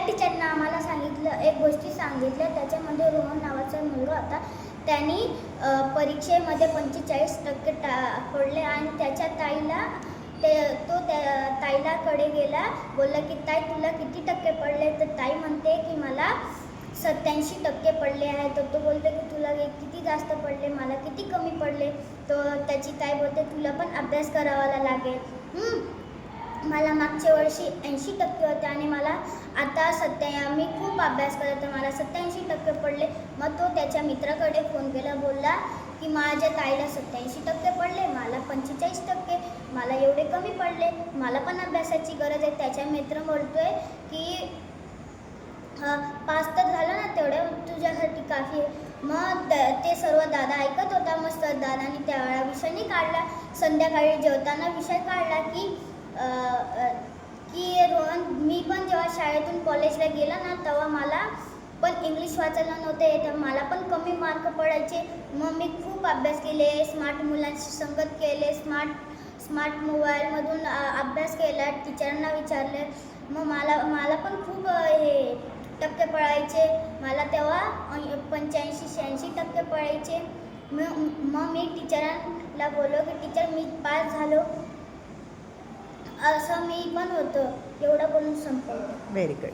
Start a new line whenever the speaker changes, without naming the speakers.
टीचरनं आम्हाला सांगितलं, एक गोष्टी सांगितल्या. त्याच्यामध्ये रोहन नावाचा मुलगा होता. त्यांनी परीक्षेमध्ये 45% पडले आणि त्याच्या ताईला त्या ताईलाकडे गेला, बोलला की ताई तुला किती टक्के पडले? तर ताई म्हणते की मला 87% पडले आहे. तर तो बोलते की तुला किती जास्त पडले, मला किती कमी पडले? तर त्याची ताई बोलते तुला पण अभ्यास करावा लागेल. मला मागच्या वर्षी 80% होते आणि मला आता मी खूप अभ्यास करत तर मला 87% पडले. मग तो त्याच्या मित्राकडे फोन केला, बोलला की माझ्या ताईला 87% पडले, मला 45%, मला एवढे कमी पडले, मला पण अभ्यासाची गरज आहे. त्याचा मित्र बोलतोय की पास तर झालं ना, तेवढं तुझ्यासाठी काफी आहे. मग ते सर्व दादा ऐकत होता. मग दादाने त्यावेळा विषय नाही काढला. संध्याकाळी जेवताना विषय काढला की रोहन, मी पण जेव्हा शाळेतून कॉलेजला गेला ना, तेव्हा मला पण इंग्लिश वाचायला नव्हतं येत, मला पण कमी मार्क पडायचे. मग मी खूप अभ्यास केले, स्मार्ट मुलांशी संगत केले, स्मार्ट मोबाईलमधून अभ्यास केला, टीचरांना विचारले. मग मला पण खूप टक्के पडायचे. मला तेव्हा 85-86% पडायचे. मग मी टीचरांना बोललो की टीचर मी पास झालो, असं मी पण होतं. एवढं बोलून संपवलं.
Very good.